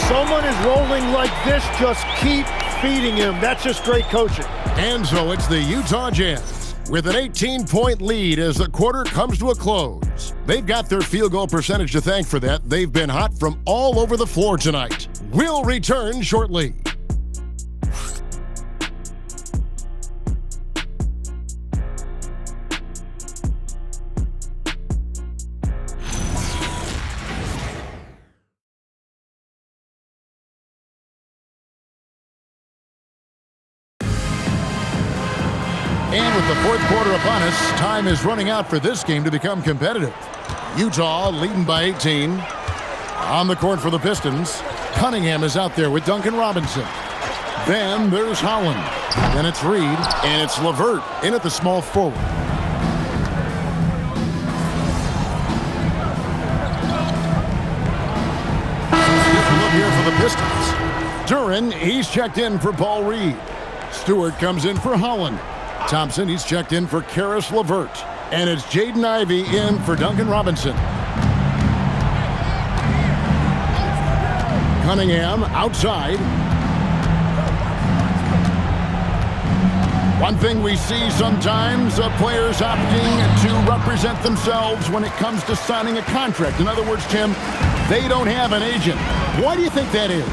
someone is rolling like this, just keep feeding him. That's just great coaching. And so it's the Utah Jazz with an 18-point lead as the quarter comes to a close. They've got their field goal percentage to thank for that. They've been hot from all over the floor tonight. We'll return shortly. And with the fourth quarter upon us, time is running out for this game to become competitive. Utah leading by 18. On the court for the Pistons, Cunningham is out there with Duncan Robinson. Then there's Holland. Then it's Reed, and it's LeVert in at the small forward. Different look here for the Pistons. Duren, he's checked in for Paul Reed. Stewart comes in for Holland. Thompson, he's checked in for Karis LeVert. And it's Jaden Ivey in for Duncan Robinson. Cunningham outside. One thing we see sometimes, players opting to represent themselves when it comes to signing a contract. In other words, Tim, they don't have an agent. Why do you think that is?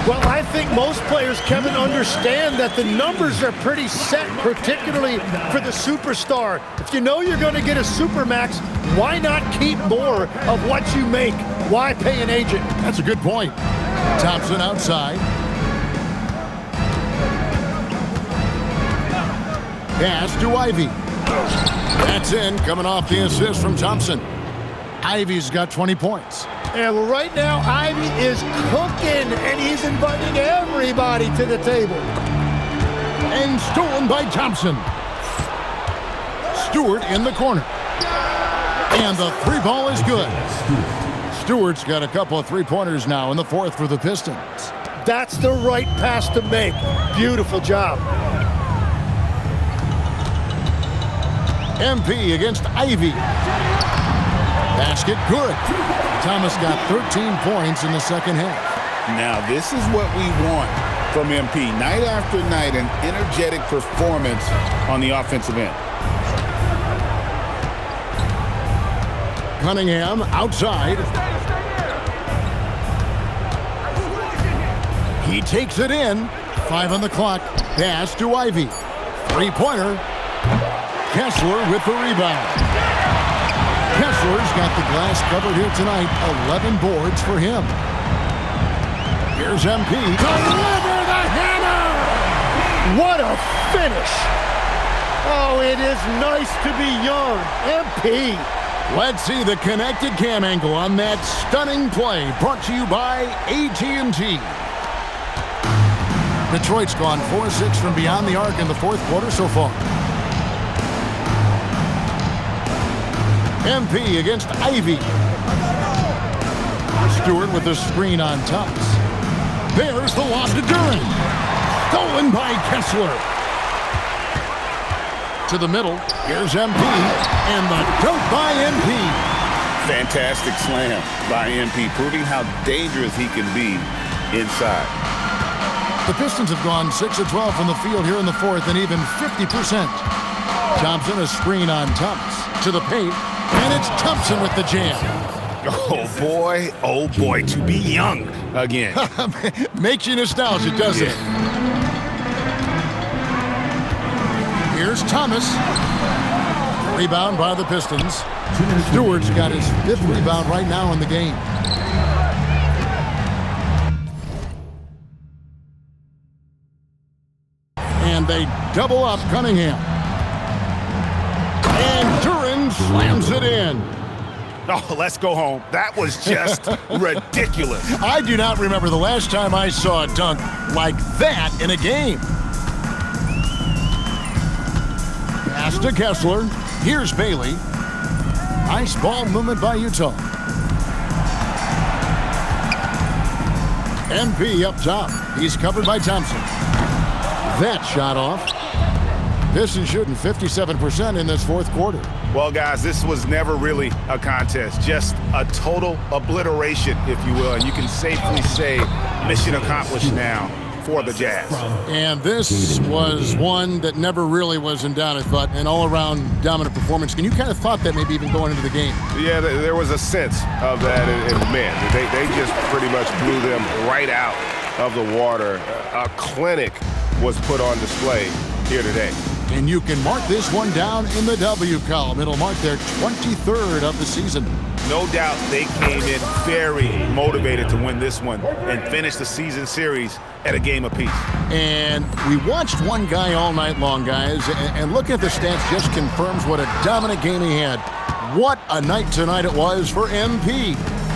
Well, I think most players, Kevin, understand that the numbers are pretty set, particularly for the superstar. If you know you're going to get a supermax, why not keep more of what you make? Why pay an agent? That's a good point. Thompson outside. Pass to Ivey. That's in, coming off the assist from Thompson. Ivey's got 20 points. Yeah, well, right now, Ivey is cooking, and he's inviting everybody to the table. And stolen by Thompson. Stewart in the corner. And the three ball is good. Stewart's got a couple of three-pointers now in the fourth for the Pistons. That's the right pass to make. Beautiful job. MP against Ivey. Basket good. Thomas got 13 points in the second half. Now this is what we want from MP. Night after night, an energetic performance on the offensive end. Cunningham outside. He takes it in. 5 on the clock. Pass to Ivey. Three-pointer. Kessler with the rebound. Kessler's got the glass covered here tonight. 11 boards for him. Here's MP. Deliver the hammer! What a finish! Oh, it is nice to be young. MP. Let's see the connected cam angle on that stunning play. Brought to you by AT&T. Detroit's gone 4-6 from beyond the arc in the fourth quarter so far. MP against Ivey. Stewart with the screen on Thomas. There's the lob to Duren. Stolen by Kessler. To the middle. Here's MP. And the dunk by MP. Fantastic slam by MP, proving how dangerous he can be inside. The Pistons have gone 6 of 12 from the field here in the fourth and even 50%. Thompson, a screen on Thomas. To the paint. And it's Thompson with the jam. Oh boy, to be young again. Makes you nostalgic, doesn't it? Here's Thomas. Rebound by the Pistons. Stewart's got his 5th rebound right now in the game. And they double up Cunningham. And Duren slams it in. Oh, let's go home. That was just ridiculous. I do not remember the last time I saw a dunk like that in a game. Pass to Kessler. Here's Bailey. Nice ball movement by Utah. MP up top. He's covered by Thompson. That shot off. Pistons shooting 57% in this fourth quarter. Well, guys, this was never really a contest, just a total obliteration, if you will. And you can safely say mission accomplished now for the Jazz. And this was one that never really was in doubt, I thought, an all-around dominant performance. And you kind of thought that maybe even going into the game. Yeah, there was a sense of that, and man, they just pretty much blew them right out of the water. A clinic was put on display here today. And you can mark this one down in the W column. It'll mark their 23rd of the season. No doubt they came in very motivated to win this one and finish the season series at a game apiece. And we watched one guy all night long, guys, and looking at the stats just confirms what a dominant game he had. What a night tonight it was for MP.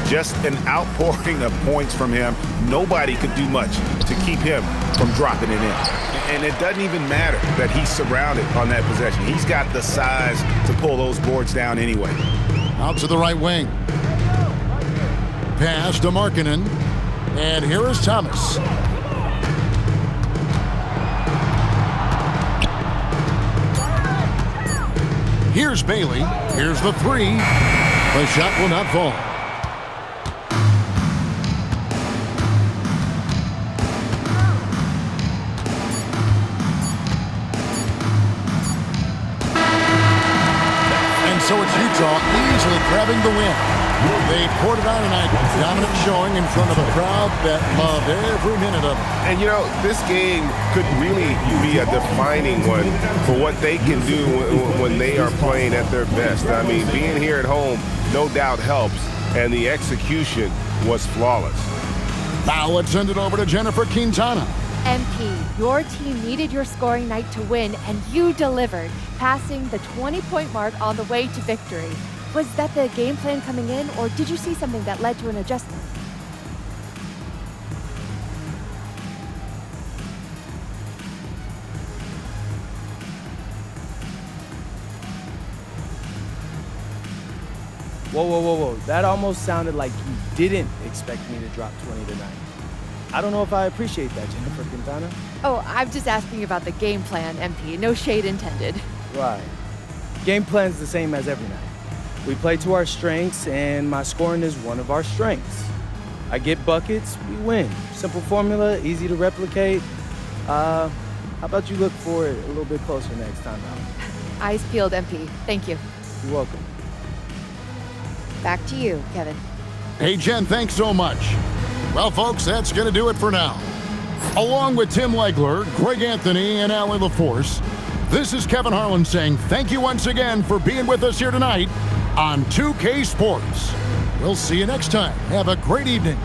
Just an outpouring of points from him. Nobody could do much to keep him from dropping it in. And it doesn't even matter that he's surrounded on that possession. He's got the size to pull those boards down anyway. Out to the right wing. Pass to Markkanen. And here is Thomas. Here's Bailey. Here's the three. The shot will not fall. So it's Utah easily grabbing the win. They poured it on tonight, dominant showing in front of a crowd that loved every minute of it. And, you know, this game could really be a defining one for what they can do when they are playing at their best. I mean, being here at home no doubt helps, and the execution was flawless. Now let's send it over to Jennifer Quintana. MP, your team needed your scoring night to win, and you delivered, passing the 20-point mark on the way to victory. Was that the game plan coming in, or did you see something that led to an adjustment? Whoa. That almost sounded like you didn't expect me to drop 20 tonight. I don't know if I appreciate that, Jennifer Quintana. Oh, I'm just asking about the game plan, MP. No shade intended. Right. Game plan's the same as every night. We play to our strengths, and my scoring is one of our strengths. I get buckets, we win. Simple formula, easy to replicate. How about you look for it a little bit closer next time out? Eyes peeled, MP. Thank you. You're welcome. Back to you, Kevin. Hey, Jen, thanks so much. Well, folks, that's going to do it for now. Along with Tim Legler, Greg Anthony, and Allie LaForce, this is Kevin Harlan saying thank you once again for being with us here tonight on 2K Sports. We'll see you next time. Have a great evening.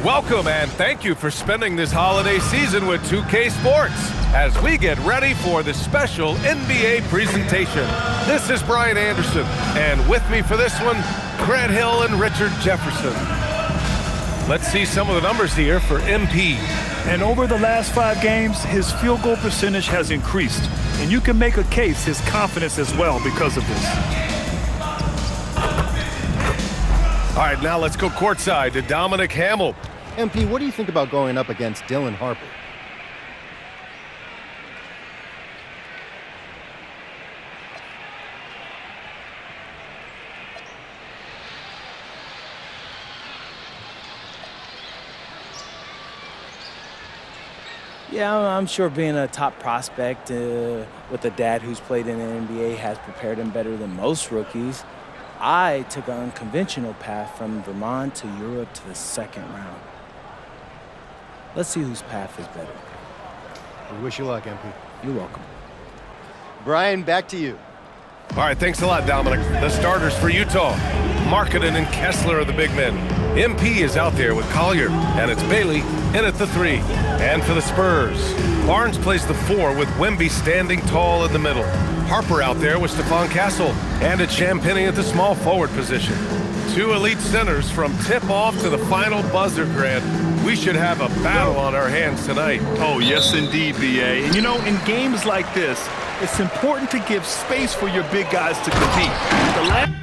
Welcome and thank you for spending this holiday season with 2K Sports as we get ready for the special NBA presentation. This is Brian Anderson, and with me for this one, Grant Hill and Richard Jefferson. Let's see some of the numbers here for MP. And over the last 5 games, his field goal percentage has increased. And you can make a case his confidence as well because of this. All right, now let's go courtside to Dominic Hamill. MP, what do you think about going up against Dylan Harper? Yeah, I'm sure being a top prospect with a dad who's played in the NBA has prepared him better than most rookies. I took an unconventional path from Vermont to Europe to the 2nd round. Let's see whose path is better. We wish you luck, MP. You're welcome. Brian, back to you. All right, thanks a lot, Dominic. The starters for Utah. Markkanen and Kessler are the big men. MP is out there with Collier, and it's Bailey in at the 3. And for the Spurs, Barnes plays the 4 with Wemby standing tall in the middle. Harper out there with Stephon Castle, and it's Champagnie at the small forward position. 2 elite centers from tip-off to the final buzzer, Grant. We should have a battle on our hands tonight. Oh, yes, indeed, B.A. And, you know, in games like this, it's important to give space for your big guys to compete.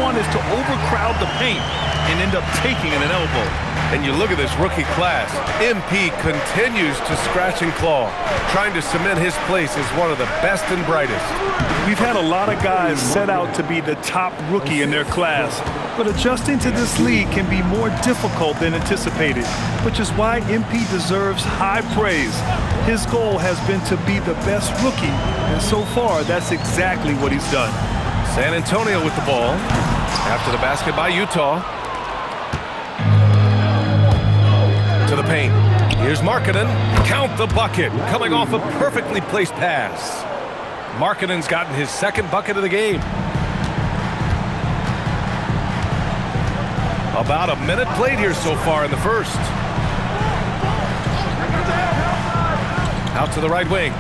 Is to overcrowd the paint and end up taking an elbow. And you look at this rookie class. MP continues to scratch and claw, trying to cement his place as one of the best and brightest. We've had a lot of guys set out to be the top rookie in their class, but adjusting to this league can be more difficult than anticipated, which is why MP deserves high praise. His goal has been to be the best rookie, and so far, that's exactly what he's done. San Antonio with the ball. After the basket by Utah. To the paint. Here's Markkanen. Count the bucket. Coming off a perfectly placed pass. Markkanen's gotten his 2nd bucket of the game. About a minute played here so far in the first. Out to the right wing.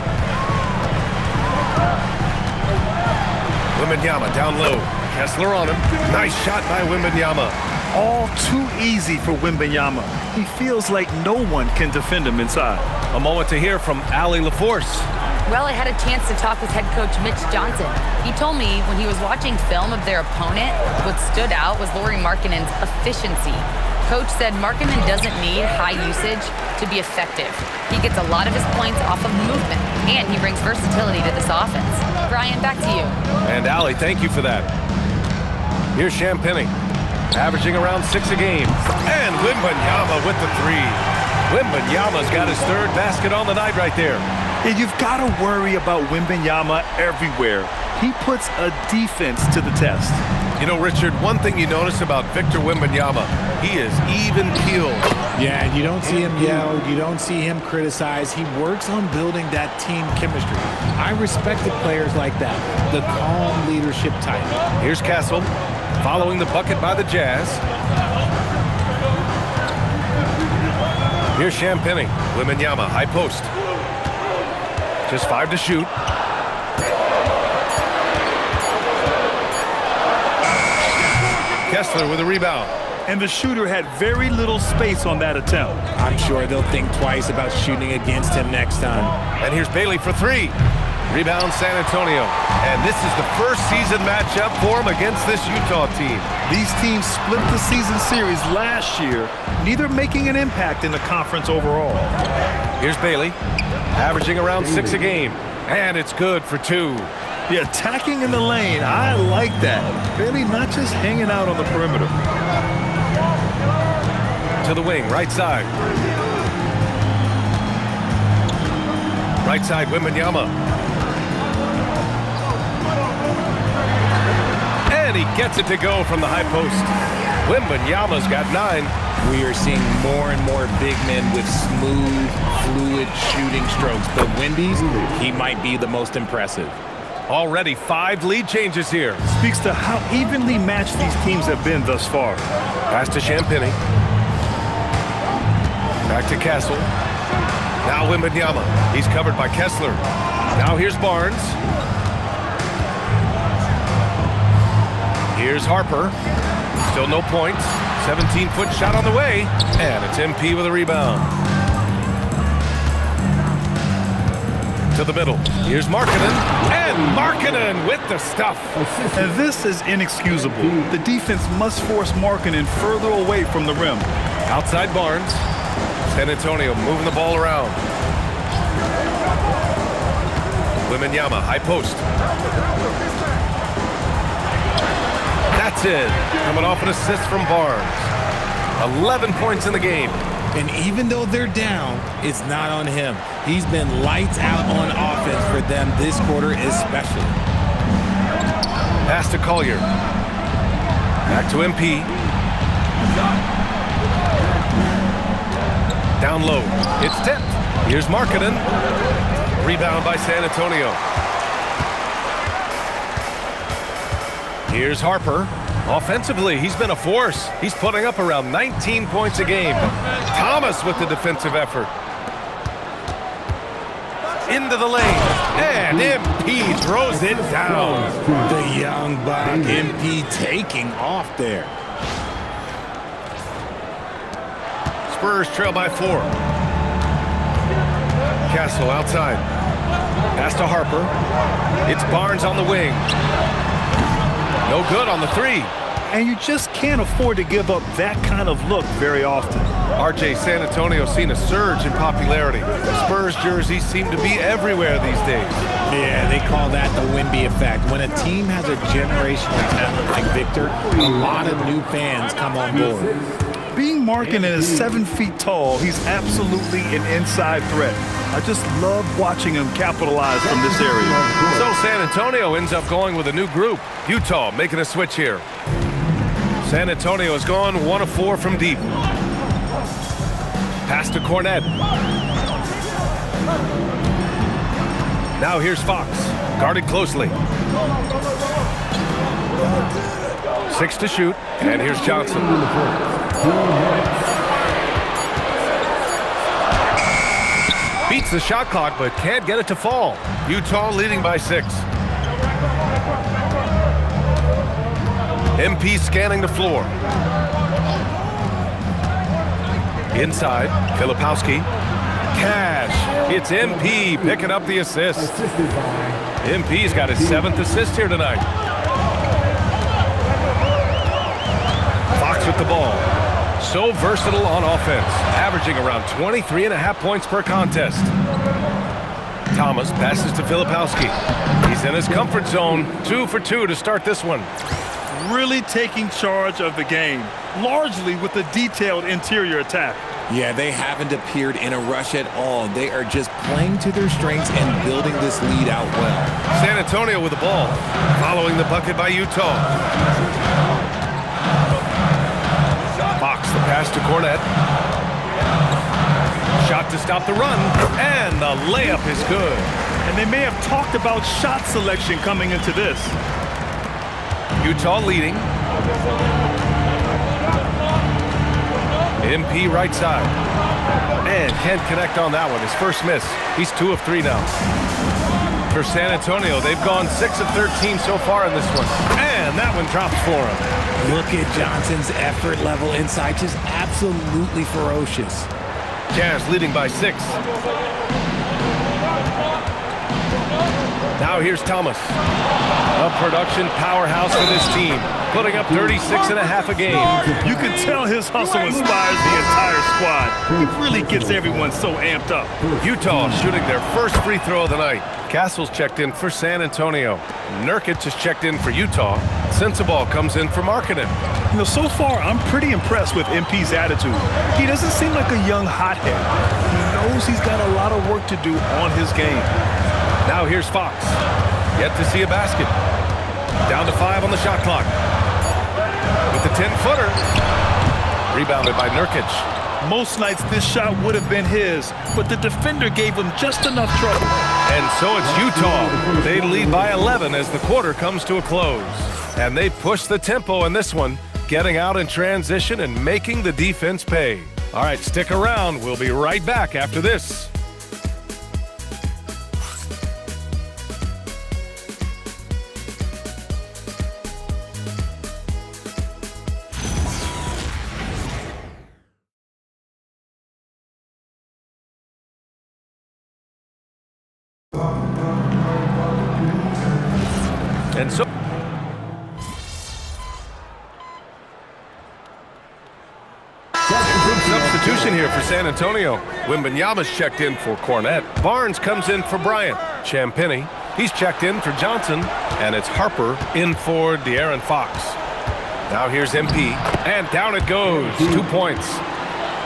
Wembanyama down low. Kessler on him. Nice shot by Wembanyama. All too easy for Wembanyama. He feels like no one can defend him inside. A moment to hear from Allie LaForce. Well, I had a chance to talk with head coach Mitch Johnson. He told me when he was watching film of their opponent, what stood out was Lauri Markkanen's efficiency. Coach said Markkanen doesn't need high usage to be effective. He gets a lot of his points off of movement, and he brings versatility to this offense. Brian, back to you. And Allie, thank you for that. Here's Champagnie, averaging around 6 a game. And Wembanyama with the 3. Wembanyama's got his 3rd basket on the night right there. And you've got to worry about Wembanyama everywhere. He puts a defense to the test. You know, Richard, one thing you notice about Victor Wembanyama, he is even-keeled. Yeah, and you don't see him yell. You don't see him criticize. He works on building that team chemistry. I respected players like that, the calm leadership type. Here's Castle, following the bucket by the Jazz. Here's Champagnie. Wembanyama, high post. Just 5 to shoot. Kessler with a rebound. And the shooter had very little space on that attempt. I'm sure they'll think twice about shooting against him next time. And here's Bailey for 3. Rebound San Antonio. And this is the first season matchup for him against this Utah team. These teams split the season series last year, neither making an impact in the conference overall. Here's Bailey, averaging around 6 a game. And it's good for 2. Yeah, attacking in the lane, I like that. Bailey not just hanging out on the perimeter. To the wing, right side. Right side, Wembanyama. And he gets it to go from the high post. Wembanyama's got 9. We are seeing more and more big men with smooth, fluid shooting strokes. But Wemby's, he might be the most impressive. Already 5 lead changes here. Speaks to how evenly matched these teams have been thus far. Pass to Champagnie. Back to Castle. Now Wembanyama. He's covered by Kessler. Now here's Barnes. Here's Harper. Still no points. 17-foot shot on the way. And it's MP with a rebound. To the middle. Here's Markkanen. And Markkanen with the stuff. And this is inexcusable. The defense must force Markkanen further away from the rim. Outside Barnes. San Antonio moving the ball around. Wembanyama, high post. That's it. Coming off an assist from Barnes. 11 points in the game. And even though they're down, it's not on him. He's been lights out on offense for them this quarter especially. Pass to Collier. Back to MP. Down low. It's tipped. Here's Markkanen. Rebound by San Antonio. Here's Harper. Offensively, he's been a force. He's putting up around 19 points a game. Thomas with the defensive effort. Into the lane. And MP throws it down. The young buck, MP taking off there. Spurs trail by 4. Castle outside. Pass to Harper. It's Barnes on the wing. No good on the 3. And you just can't afford to give up that kind of look very often. RJ, San Antonio seen a surge in popularity. Spurs jerseys seem to be everywhere these days. Yeah, they call that the Wemby effect. When a team has a generational talent like Victor, a lot of new fans come on board. Being Markkanen is 7 feet tall, he's absolutely an inside threat. I just love watching him capitalize from this area. So San Antonio ends up going with a new group. Utah making a switch here. San Antonio has gone 1 of 4 from deep. Pass to Cornet. Now here's Fox, guarded closely. 6 to shoot, and here's Johnson. Beats the shot clock, but can't get it to fall. Utah leading by 6. MP scanning the floor. Inside, Filipowski. Cash. It's MP picking up the assist. MP's got his 7th assist here tonight. Fox with the ball. So versatile on offense, averaging around 23.5 points per contest. Thomas passes to Filipowski. He's in his comfort zone. 2 for 2 to start this one. Really taking charge of the game, largely with a detailed interior attack. Yeah, they haven't appeared in a rush at all. They are just playing to their strengths and building this lead out well. San Antonio with the ball, following the bucket by Utah. Fox, the pass to Cornette. Shot to stop the run, and the layup is good. And they may have talked about shot selection coming into this. Utah leading. MP right side. And can't connect on that one. His first miss. He's 2 of 3 now. For San Antonio, they've gone 6 of 13 so far in this one. And that one drops for him. Look at Johnson's effort level inside. Just absolutely ferocious. Jazz leading by 6. Now here's Thomas. A production powerhouse for this team, putting up 36 and a half a game. You can tell his hustle inspires the entire squad. He really gets everyone so amped up. Utah shooting their first free throw of the night. Castle's checked in for San Antonio. Nurkic has checked in for Utah. Sensabaugh comes in for Markkanen. You know, so far, I'm pretty impressed with MP's attitude. He doesn't seem like a young hothead. He knows he's got a lot of work to do on his game. Now here's Fox. Yet to see a basket. Down to 5 on the shot clock. With the 10-footer. Rebounded by Nurkic. Most nights this shot would have been his, but the defender gave him just enough trouble. And so it's Utah. They lead by 11 as the quarter comes to a close. And they push the tempo in this one, getting out in transition and making the defense pay. All right, stick around. We'll be right back after this. And so substitution here for San Antonio. Wembanyama's checked in for Cornette. Barnes comes in for Bryant. Champagnie, he's checked in for Johnson. And it's Harper in for De'Aaron Fox. Now here's MP. And down it goes. 2 points.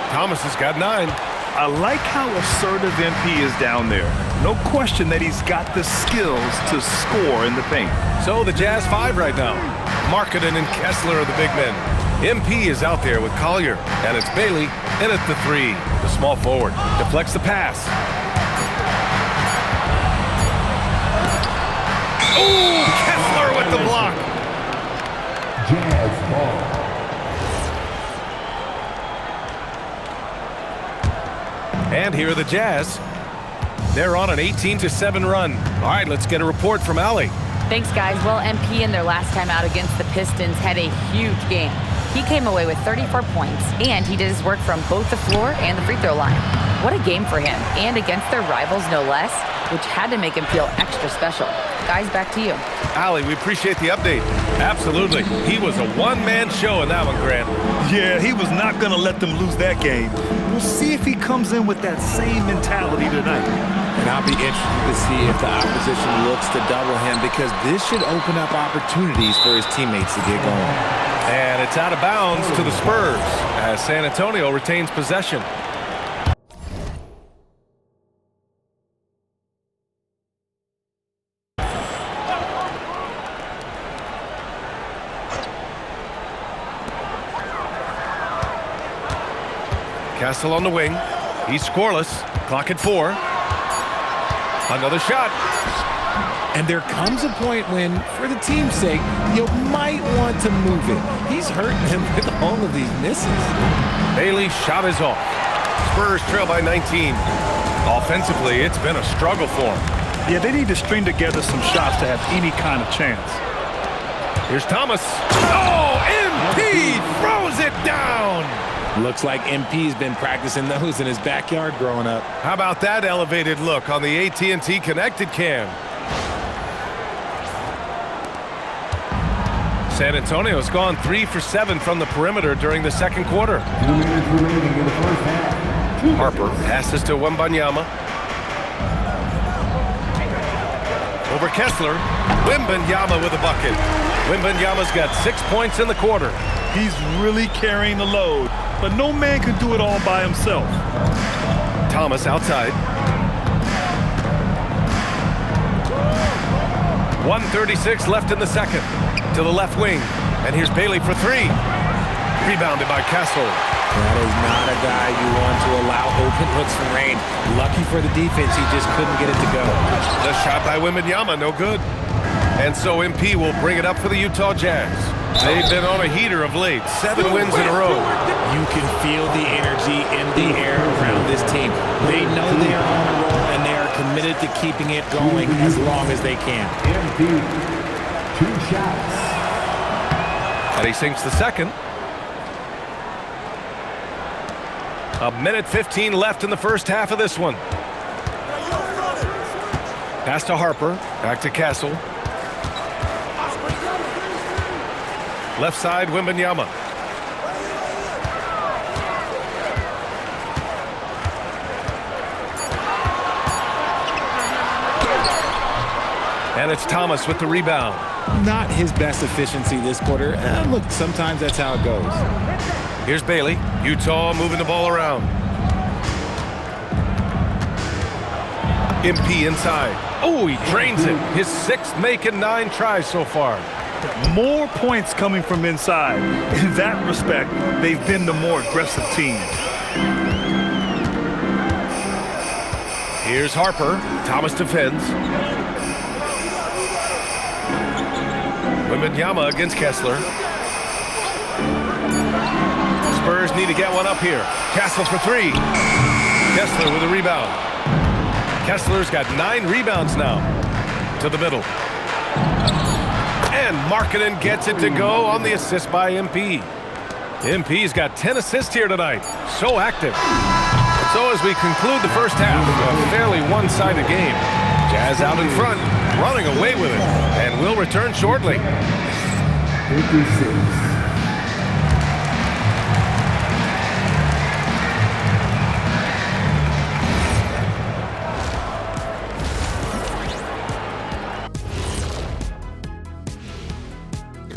Thomas has got 9. I like how assertive MP is down there. No question that he's got the skills to score in the paint. So the Jazz 5 right now. Markkanen and Kessler are the big men. MP is out there with Collier, and it's Bailey in at the 3. The small forward deflects the pass. Ooh, Kessler with the block. Jazz ball. And here are the Jazz. They're on an 18-7 run. All right, let's get a report from Allie. Thanks, guys. Well, MP in their last time out against the Pistons had a huge game. He came away with 34 points, and he did his work from both the floor and the free throw line. What a game for him, and against their rivals, no less, which had to make him feel extra special. Guys, back to you. Allie, we appreciate the update. Absolutely. He was a one-man show in that one, Grant. Yeah, he was not going to let them lose that game. We'll see if he comes in with that same mentality tonight. And I'll be interested to see if the opposition looks to double him, because this should open up opportunities for his teammates to get going. And it's out of bounds to the Spurs as San Antonio retains possession. Castle on the wing. He's scoreless. Clock at 4. Another shot. And there comes a point when, for the team's sake, you might want to move it. He's hurting him with all of these misses. Bailey's shot is off. Spurs trail by 19. Offensively, it's been a struggle for him. Yeah, they need to string together some shots to have any kind of chance. Here's Thomas. Oh, MP throws it down. Looks like MP's been practicing those in his backyard growing up. How about that elevated look on the AT&T Connected Cam? San Antonio's gone 3 for 7 from the perimeter during the second quarter. 2 minutes remaining in the first half. Harper passes to Wembanyama. Over Kessler. Wembanyama with a bucket. Wembanyama's got 6 points in the quarter. He's really carrying the load, but no man can do it all by himself. Thomas outside. 1:36 left in the second. To the left wing. And here's Bailey for three. Rebounded by Kessel. That is not a guy you want to allow open looks from range. Lucky for the defense, he just couldn't get it to go. The shot by Wembanyama, no good. And so MP will bring it up for the Utah Jazz. They've been on a heater of late. 7 wins in a row. You can feel the energy in the air around this team. They know they are on a roll, and they are committed to keeping it going as long as they can. MP, 2 shots. And he sinks the second. 1:15 left in the first half of this one. Pass to Harper. Back to Castle. Left side, Wembanyama. And it's Thomas with the rebound. Not his best efficiency this quarter. Look, sometimes that's how it goes. Here's Bailey. Utah moving the ball around. MP inside. Oh, he drains it. His 6th make in 9 tries so far. More points coming from inside. In that respect, they've been the more aggressive team. Here's Harper. Thomas defends. Wembanyama against Kessler. Spurs need to get one up here. Castle for 3. Kessler with a rebound. Kessler's got 9 rebounds now. To the middle. And Markkanen gets it to go on the assist by MP. MP's got 10 assists here tonight. So active. So as we conclude the first half, a fairly one-sided game. Jazz out in front, running away with it. And we'll return shortly. 56.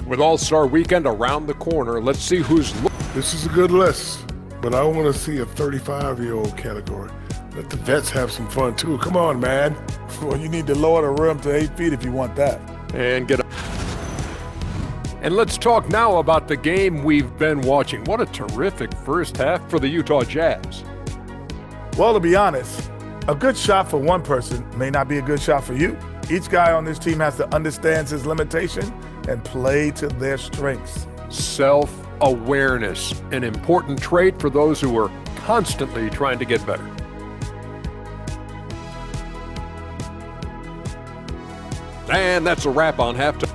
With All-Star Weekend around the corner, let's see who's... This is a good list, but I want to see a 35-year-old category. Let the vets have some fun, too. Come on, man. Well, you need to lower the rim to 8 feet if you want that. And get... And let's talk now about the game we've been watching. What a terrific first half for the Utah Jazz. Well, to be honest, a good shot for one person may not be a good shot for you. Each guy on this team has to understand his limitation and play to their strengths. Self-awareness, an important trait for those who are constantly trying to get better. And that's a wrap on halftime.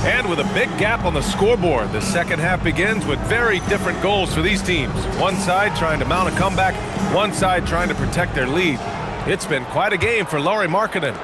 And with a big gap on the scoreboard, the second half begins with very different goals for these teams. One side trying to mount a comeback, one side trying to protect their lead. It's been quite a game for Lauri Markkanen.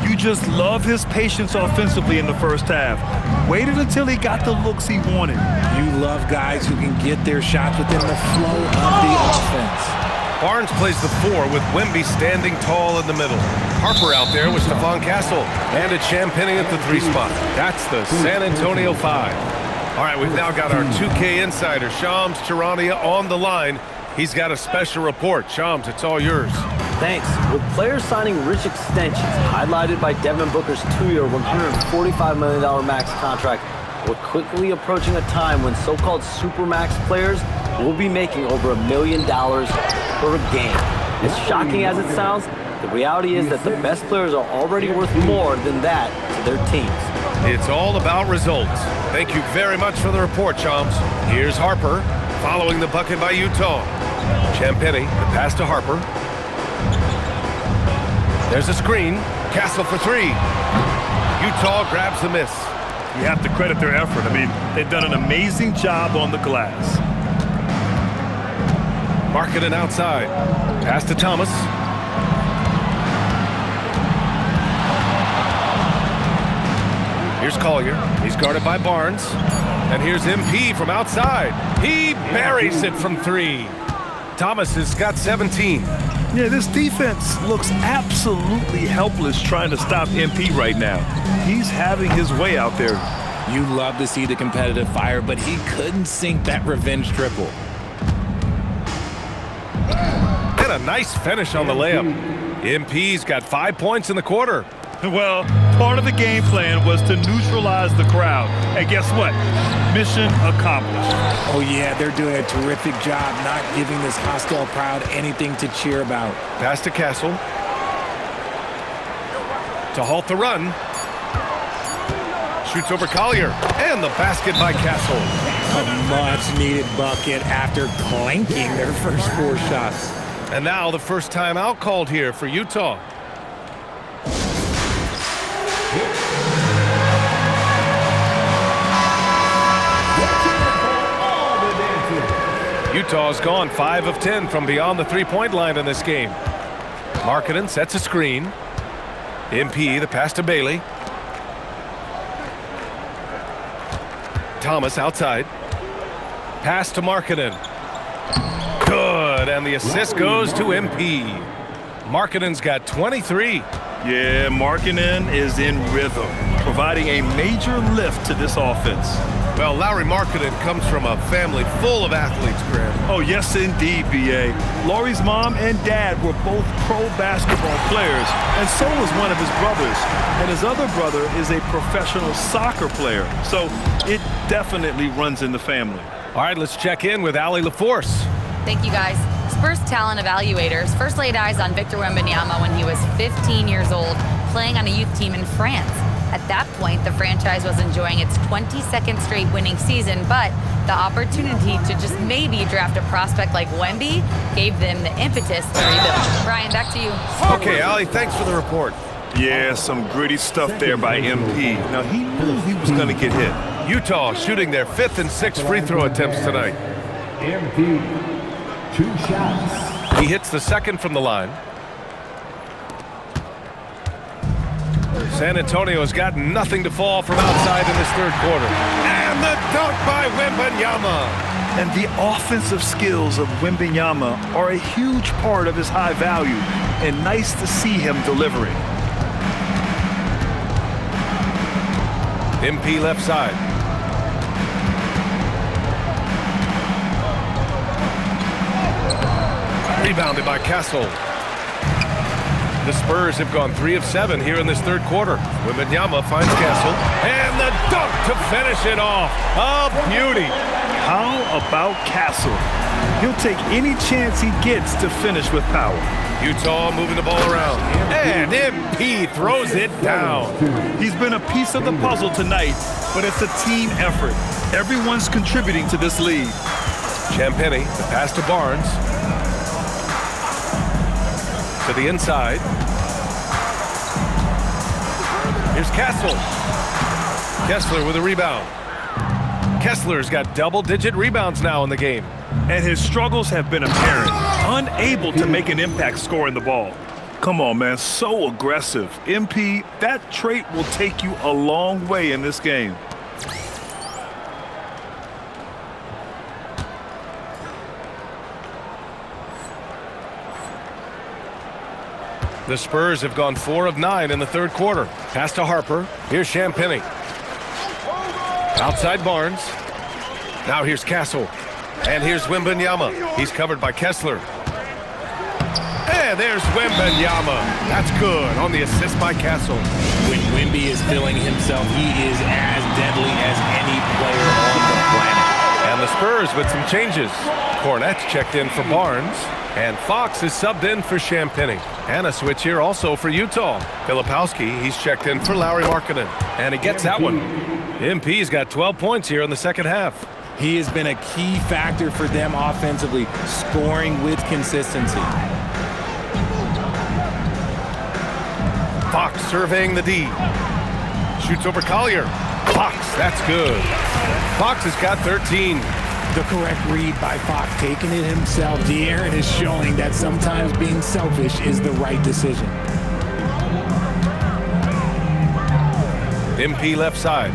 You just love his patience offensively in the first half. Waited until he got the looks he wanted. You love guys who can get their shots within the flow of the offense. Barnes plays the 4 with Wemby standing tall in the middle. Harper out there with Stephon Castle. And it's Champagnie at the 3 spot. That's the San Antonio 5. All right, we've now got our 2K insider, Shams Charania, on the line. He's got a special report. Shams, it's all yours. Thanks. With players signing rich extensions, highlighted by Devin Booker's 2-year, $145 million max contract, we're quickly approaching a time when so-called supermax players will be making over $1 million per game. As shocking as it sounds, the reality is that the best players are already worth more than that to their teams. It's all about results. Thank you very much for the report, Shams. Here's Harper, following the bucket by Utah. Champagnie, the pass to Harper. There's a screen. Castle for 3. Utah grabs the miss. You have to credit their effort. I mean, they've done an amazing job on the glass. Markkanen outside. Pass to Thomas. Here's Collier. He's guarded by Barnes. And here's MP from outside. He buries it from 3. Thomas has got 17. Yeah, this defense looks absolutely helpless trying to stop MP right now. He's having his way out there. You love to see the competitive fire, but he couldn't sink that revenge triple. And a nice finish on the layup. MP's got 5 points in the quarter. Well, part of the game plan was to neutralize the crowd. And guess what? Mission accomplished. Oh, yeah, they're doing a terrific job not giving this hostile crowd anything to cheer about. Pass to Castle. To halt the run. Shoots over Collier. And the basket by Castle. A much-needed bucket after clanking their first 4 shots. And now the first timeout called here for Utah. Utah's gone 5 of 10 from beyond the three-point line in this game. Markkanen sets a screen. MP, the pass to Bailey. Thomas outside. Pass to Markkanen. Good, and the assist goes to MP. Markkanen's got 23. Yeah, Markkanen is in rhythm, providing a major lift to this offense. Well, Lauri Markkanen comes from a family full of athletes, Graham. Oh, yes, indeed, B.A. Lauri's mom and dad were both pro basketball players, and so was one of his brothers. And his other brother is a professional soccer player, so it definitely runs in the family. All right, let's check in with Allie LaForce. Thank you, guys. Spurs talent evaluators first laid eyes on Victor Wembanyama when he was 15 years old, playing on a youth team in France. At that point, the franchise was enjoying its 22nd straight winning season, but the opportunity to just maybe draft a prospect like Wemby gave them the impetus to rebuild. Brian, back to you. Okay, Allie, thanks for the report. Yeah, some gritty stuff there by MP. Now, he knew he was going to get hit. Utah shooting their 5th and 6th free throw attempts tonight. MP, 2 shots. He hits the second from the line. San Antonio's got nothing to fall from outside in this third quarter. And the dunk by Wembanyama. And the offensive skills of Wembanyama are a huge part of his high value, and nice to see him delivering. MP left side. Rebounded by Castle. The Spurs have gone 3 of 7 here in this third quarter. Wembanyama finds Castle. And the dunk to finish it off. A beauty. How about Castle? He'll take any chance he gets to finish with power. Utah moving the ball around. And MP throws it down. He's been a piece of the puzzle tonight, but it's a team effort. Everyone's contributing to this lead. Champagnie, the pass to Barnes. To the inside. Here's Castle. Kessler with a rebound. Kessler's got double-digit rebounds now in the game. And his struggles have been apparent. Unable to make an impact scoring the ball. Come on, man. So aggressive. MP, that trait will take you a long way in this game. The Spurs have gone 4 of 9 in the third quarter. Pass to Harper. Here's Champagnie. Outside Barnes. Now here's Castle. And here's Wembanyama. He's covered by Kessler. And there's Wembanyama. That's good on the assist by Castle. When Wemby is feeling himself, he is as deadly as any player on the planet. And the Spurs with some changes. Kornet's checked in for Barnes. And Fox is subbed in for Champagnie. And a switch here also for Utah. Filipowski, he's checked in for Lauri Markkanen. And he gets that one. MP's got 12 points here in the second half. He has been a key factor for them offensively, scoring with consistency. Fox surveying the D. Shoots over Collier. Fox, that's good. Fox has got 13. The correct read by Fox, taking it himself. De'Aaron is showing that sometimes being selfish is the right decision. MP left side.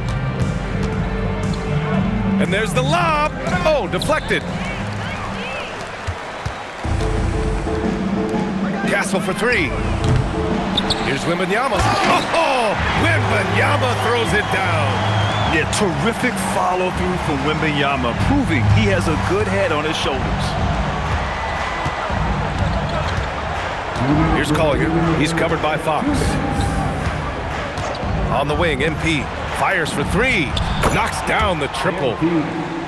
And there's the lob. Oh, deflected. Castle for three. Here's Wembanyama. Oh, Wembanyama throws it down. Yeah, terrific follow-through from Wembanyama, proving he has a good head on his shoulders. Here's Collier. He's covered by Fox. On the wing, MP fires for three. Knocks down the triple.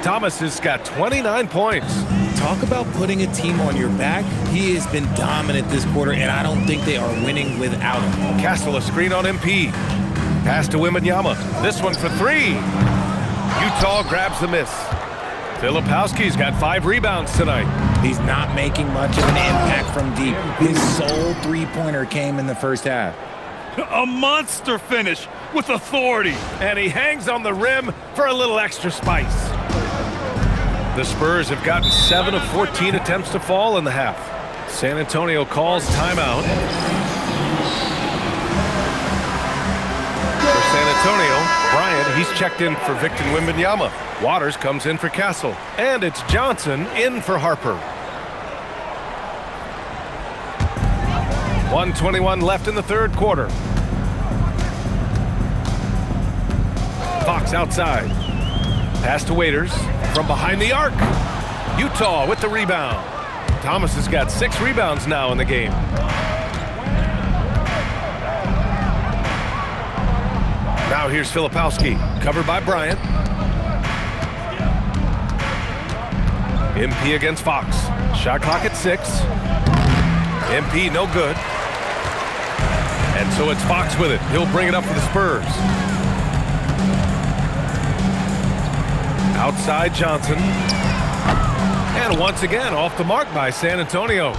Thomas has got 29 points. Talk about putting a team on your back. He has been dominant this quarter, and I don't think they are winning without him. Castle a screen on MP. Pass to Wembanyama. This one for three. Utah grabs the miss. Filipowski's got 5 rebounds tonight. He's not making much of an impact from deep. His sole three-pointer came in the first half. A monster finish with authority. And he hangs on the rim for a little extra spice. The Spurs have gotten 7 of 14 attempts to fall in the half. San Antonio calls timeout. For San Antonio, Bryant, he's checked in for Victor Wembanyama. Waters comes in for Castle. And it's Johnson in for Harper. 1:21 left in the third quarter. Fox outside. Pass to Waiters from behind the arc. Utah with the rebound. Thomas has got 6 rebounds now in the game. Now here's Filipowski, covered by Bryant. MP against Fox. Shot clock at 6. MP no good. And so it's Fox with it. He'll bring it up for the Spurs. Outside Johnson. And once again off the mark by San Antonio.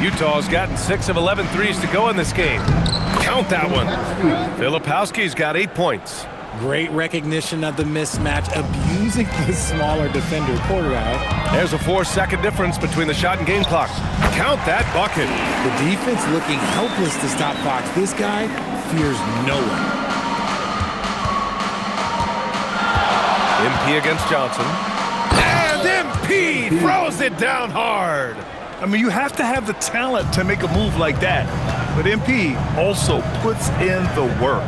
Utah's gotten 6 of 11 threes to go in this game. Count that one. Filipowski's got 8 points. Great recognition of the mismatch, abusing the smaller defender quarter out. There's a 4-second difference between the shot and game clock. Count that bucket. The defense looking helpless to stop Fox. This guy fears no one. MP against Johnson. And MP throws it down hard. I mean, you have to have the talent to make a move like that. But MP also puts in the work.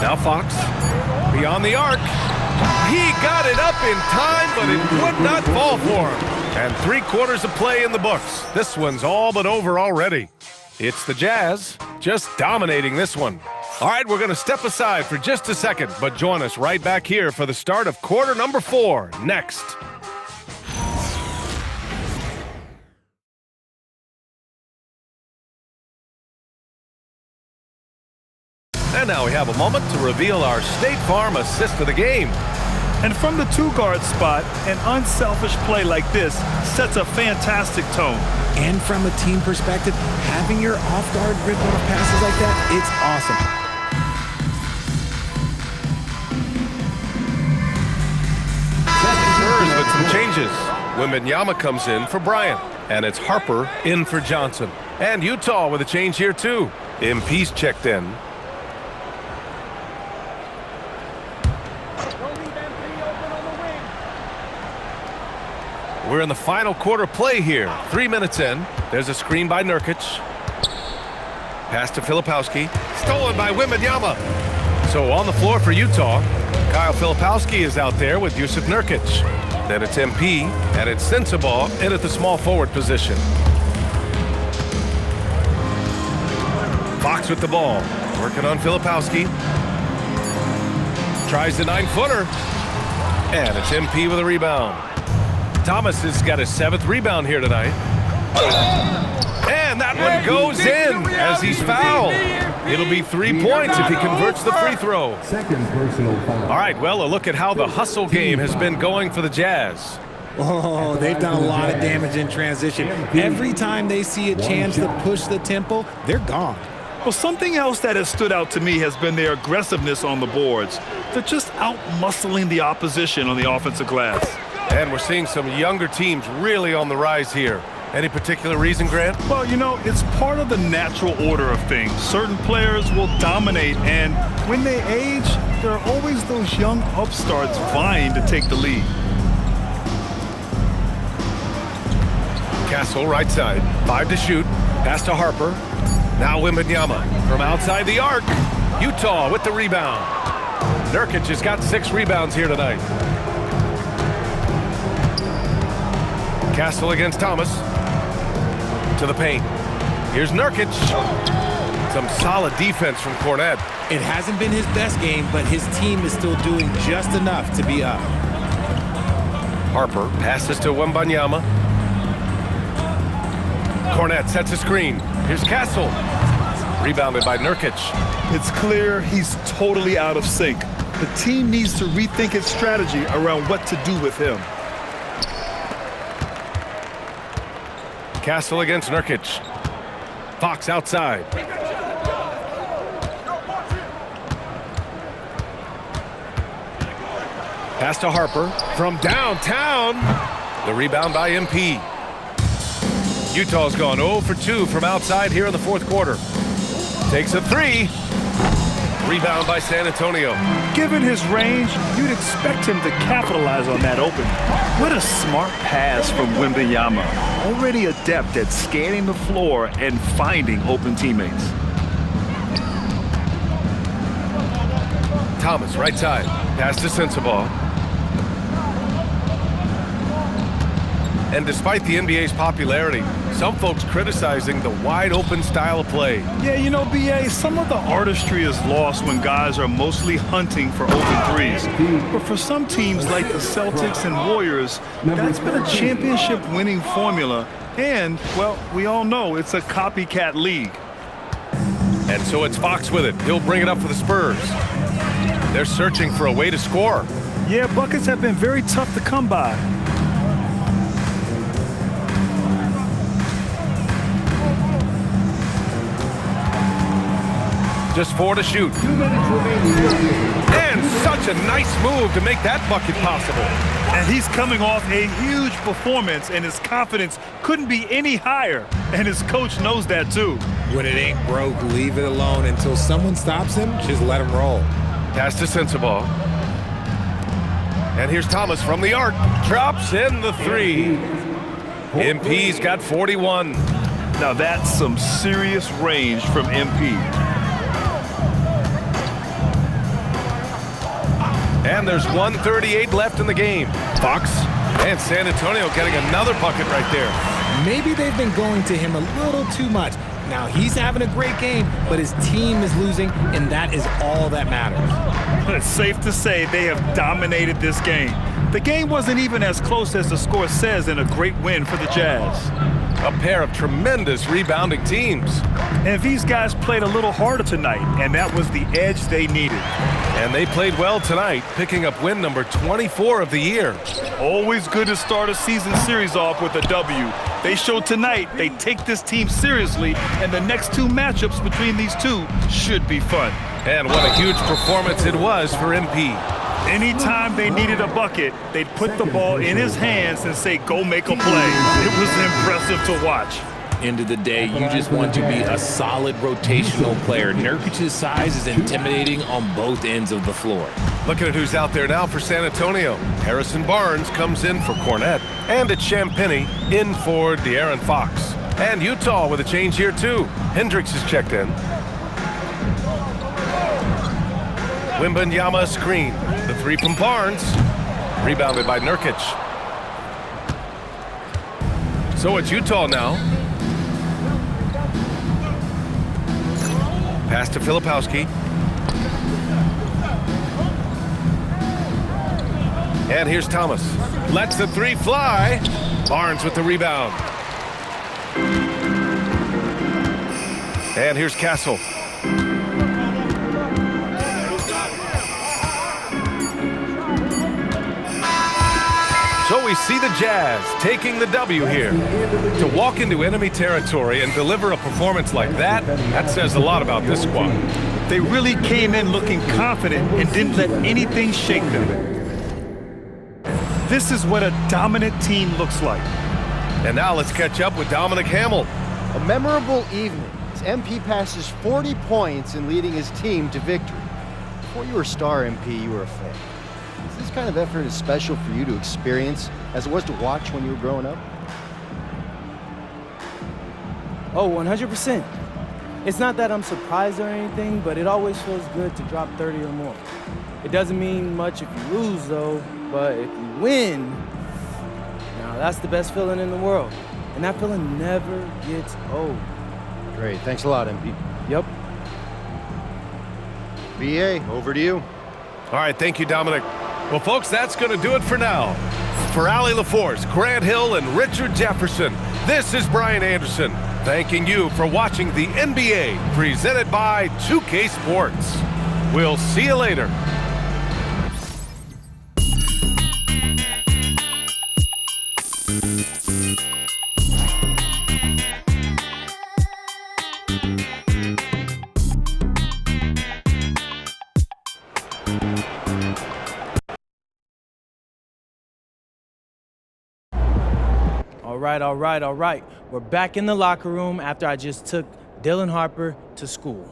Now Fox, beyond the arc. He got it up in time, but it would not fall for him. And 3 quarters of play in the books. This one's all but over already. It's the Jazz just dominating this one. All right, we're going to step aside for just a second, but join us right back here for the start of quarter number 4 next. And now we have a moment to reveal our State Farm assist of the game. And from the 2-guard spot, an unselfish play like this sets a fantastic tone. And from a team perspective, having your off-guard rip off passes like that, it's awesome. Spurs with some changes. Wembanyama comes in for Bryant, and it's Harper in for Johnson. And Utah with a change here too. MP's checked in. We're in the final quarter play here. 3 minutes in. There's a screen by Nurkic. Pass to Filipowski. Stolen by Wembanyama. So on the floor for Utah, Kyle Filipowski is out there with Jusuf Nurkic. Then it's MP, and it's Sensabaugh in at the small forward position. Fox with the ball. Working on Filipowski. Tries the 9-footer. And it's MP with a rebound. Thomas has got his 7th rebound here tonight. And that one goes in as he's fouled. It'll be 3 points if he converts the free throw. Second personal foul. All right, well, a look at how the hustle game has been going for the Jazz. Oh, they've done a lot of damage in transition. Every time they see a chance to push the tempo, they're gone. Well, something else that has stood out to me has been their aggressiveness on the boards. They're just out-muscling the opposition on the offensive glass. And we're seeing some younger teams really on the rise here. Any particular reason, Grant? Well, you know, it's part of the natural order of things. Certain players will dominate, and when they age, there are always those young upstarts vying to take the lead. Castle, right side. 5 to shoot. Pass to Harper. Now Wembanyama from outside the arc. Utah with the rebound. Nurkic has got 6 rebounds here tonight. Castle against Thomas. To the paint. Here's Nurkic. Some solid defense from Kornet. It hasn't been his best game, but his team is still doing just enough to be up. Harper passes to Wembanyama. Kornet sets a screen. Here's Castle. Rebounded by Nurkic. It's clear he's totally out of sync. The team needs to rethink its strategy around what to do with him. Castle against Nurkic. Fox outside. Pass to Harper from downtown. The rebound by MP. Utah's gone 0 for 2 from outside here in the fourth quarter. Takes a 3. Rebound by San Antonio. Given his range, you'd expect him to capitalize on that opening. What a smart pass from Wembanyama. Already adept at scanning the floor and finding open teammates. Thomas, right side. Pass to Sensabaugh. And despite the NBA's popularity, some folks criticizing the wide-open style of play. Yeah, you know, B.A., some of the artistry is lost when guys are mostly hunting for open threes. But for some teams like the Celtics and Warriors, that's been a championship-winning formula. And, well, we all know it's a copycat league. And so it's Fox with it. He'll bring it up for the Spurs. They're searching for a way to score. Yeah, buckets have been very tough to come by. Just 4 to shoot. And such a nice move to make that bucket possible. And he's coming off a huge performance, and his confidence couldn't be any higher. And his coach knows that, too. When it ain't broke, leave it alone until someone stops him. Just let him roll. Pass to Sensabaugh. And here's Thomas from the arc. Drops in the 3. MP's got 41. Now that's some serious range from MP. And there's 1:38 left in the game. Fox and San Antonio getting another bucket right there. Maybe they've been going to him a little too much. Now he's having a great game, but his team is losing, and that is all that matters. It's safe to say they have dominated this game. The game wasn't even as close as the score says in a great win for the Jazz. A pair of tremendous rebounding teams. And these guys played a little harder tonight, and that was the edge they needed. And they played well tonight, picking up win number 24 of the year. Always good to start a season series off with a W. They showed tonight they take this team seriously, and the next 2 matchups between these two should be fun. And what a huge performance it was for MP. Anytime they needed a bucket, they'd put the ball in his hands and say, go make a play. It was impressive to watch. End of the day, you just want to be a solid rotational player. Nurkic's size is intimidating on both ends of the floor. Looking at who's out there now for San Antonio. Harrison Barnes comes in for Kornet. And it's Champagnie in for De'Aaron Fox. And Utah with a change here too. Hendricks is checked in. Wembanyama screen. The 3 from Barnes. Rebounded by Nurkic. So it's Utah now. Pass to Filipowski. And here's Thomas. Lets the 3 fly. Barnes with the rebound. And here's Castle. So we see the Jazz taking the W here. To walk into enemy territory and deliver a performance like that, that says a lot about this squad. They really came in looking confident and didn't let anything shake them. This is what a dominant team looks like. And now let's catch up with Dominic Hamel. A memorable evening as MP passes 40 points in leading his team to victory. Before you were a star, MP, you were a fan. Is this kind of effort as special for you to experience as it was to watch when you were growing up? Oh, 100%. It's not that I'm surprised or anything, but it always feels good to drop 30 or more. It doesn't mean much if you lose, though, but if you win, now that's the best feeling in the world. And that feeling never gets old. Great. Thanks a lot, MP. Yep. BA, over to you. All right, thank you, Dominic. Well, folks, that's going to do it for now. For Allie LaForce, Grant Hill, and Richard Jefferson, this is Brian Anderson, thanking you for watching the NBA presented by 2K Sports. We'll see you later. All right. We're back in the locker room after I just took Dylan Harper to school.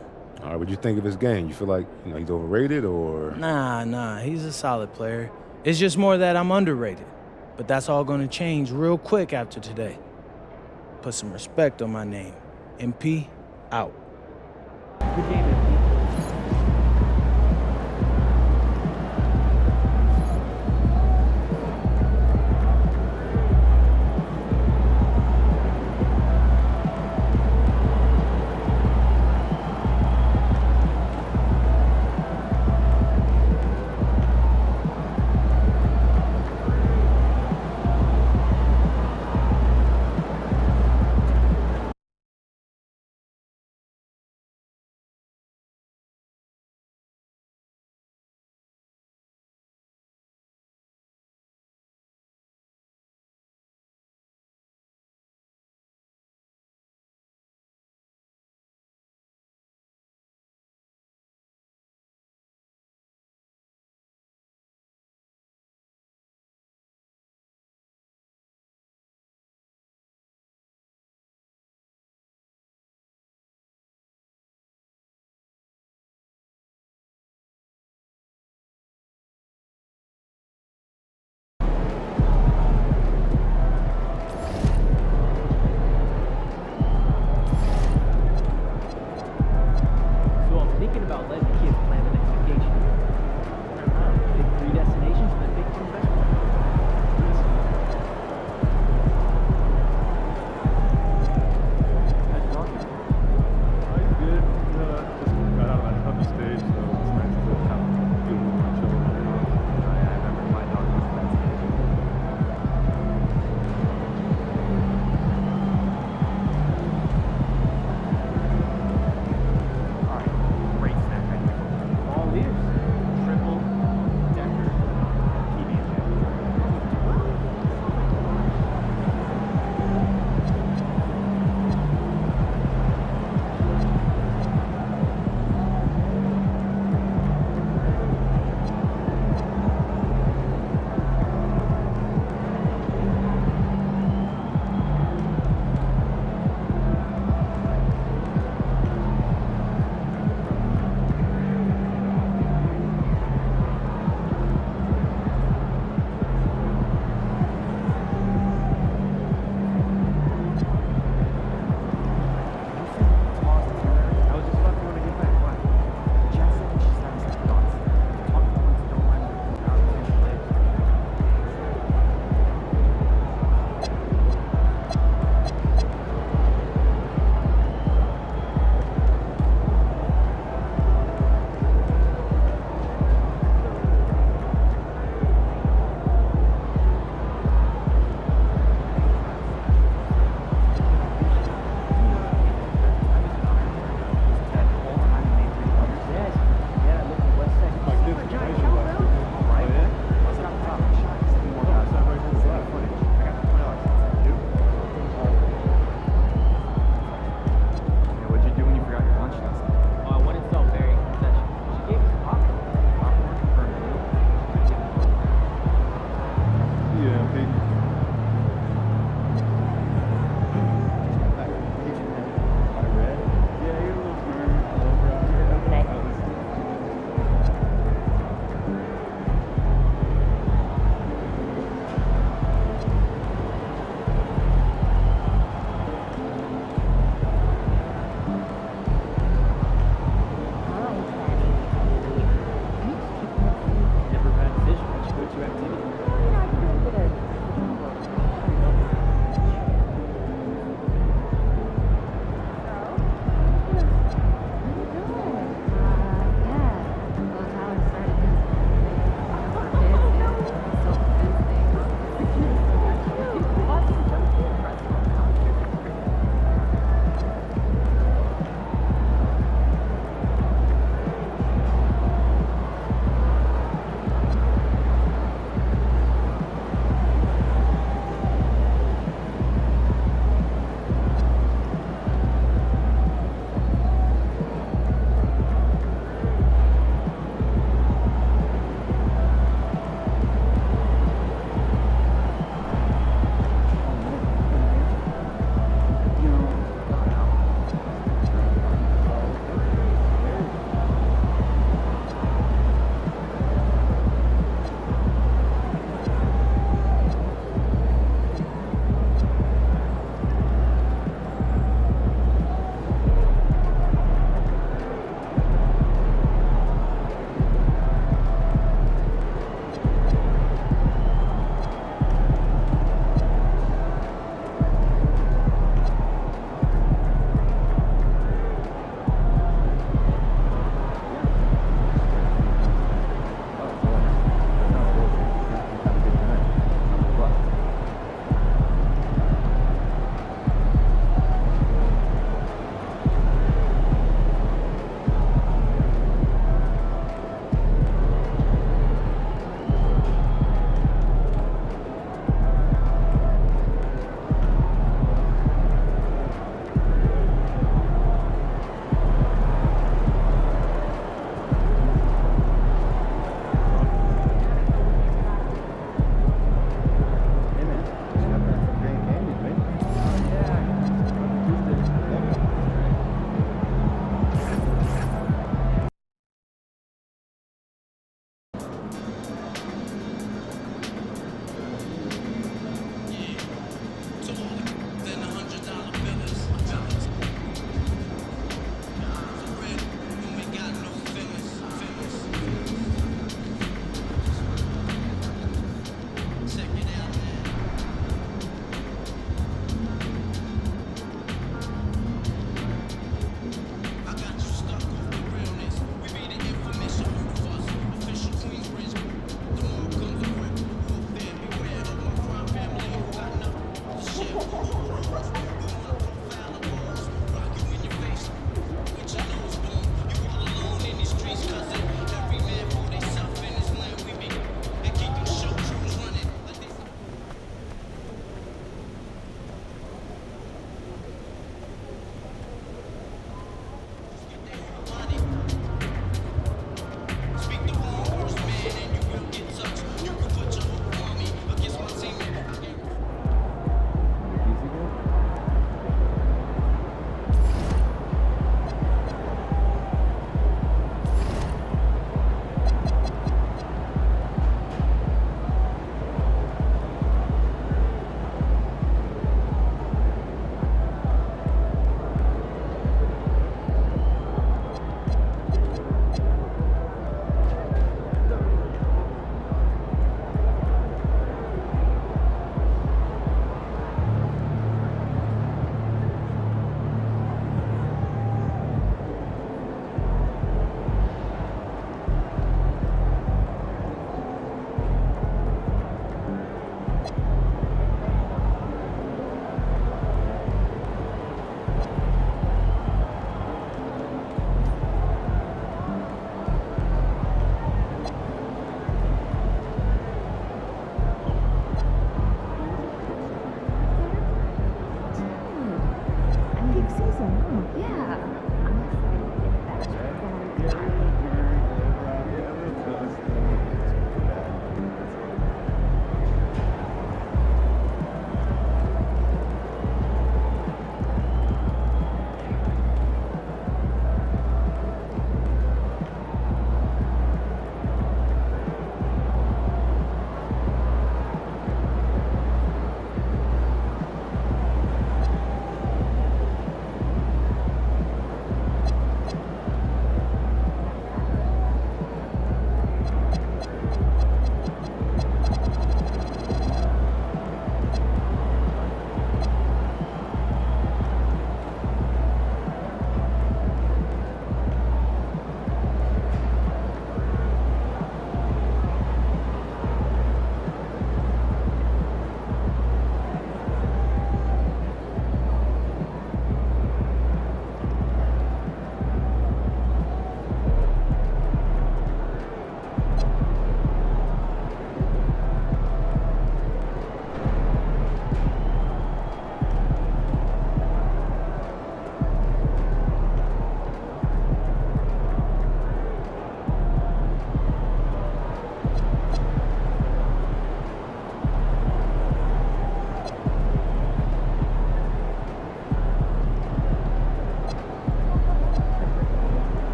All right, what'd you think of his game? You feel like he's overrated or? Nah, he's a solid player. It's just more that I'm underrated. But that's all gonna change real quick after today. Put some respect on my name. MP, out. Good game, MP.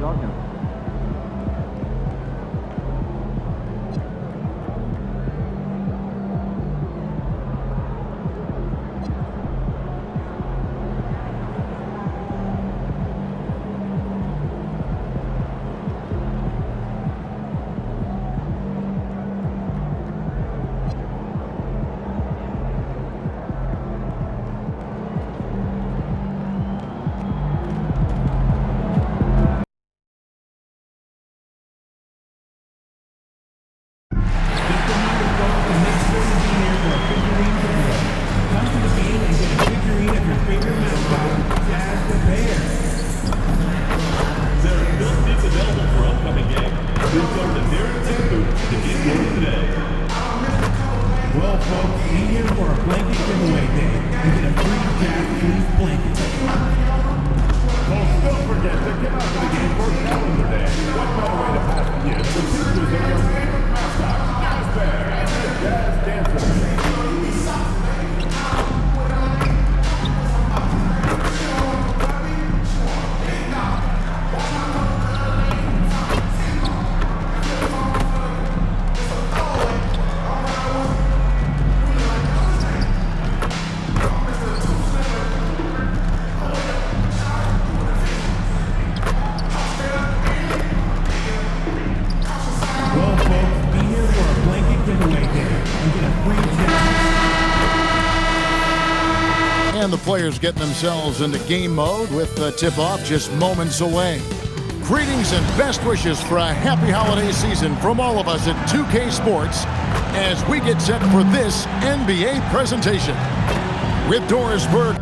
talking. Well, folks, be here for a blanket giveaway day and get a free Jazz Fleece blanket. Don't still forget to get out to the game for calendar day. What better way to pass the year than the pictures of your favorite mascot, Jazz Bear, and the Jazz Dancers. And the players getting themselves into game mode with the tip-off just moments away. Greetings and best wishes for a happy holiday season from all of us at 2K Sports as we get set for this NBA presentation. With Doris Burke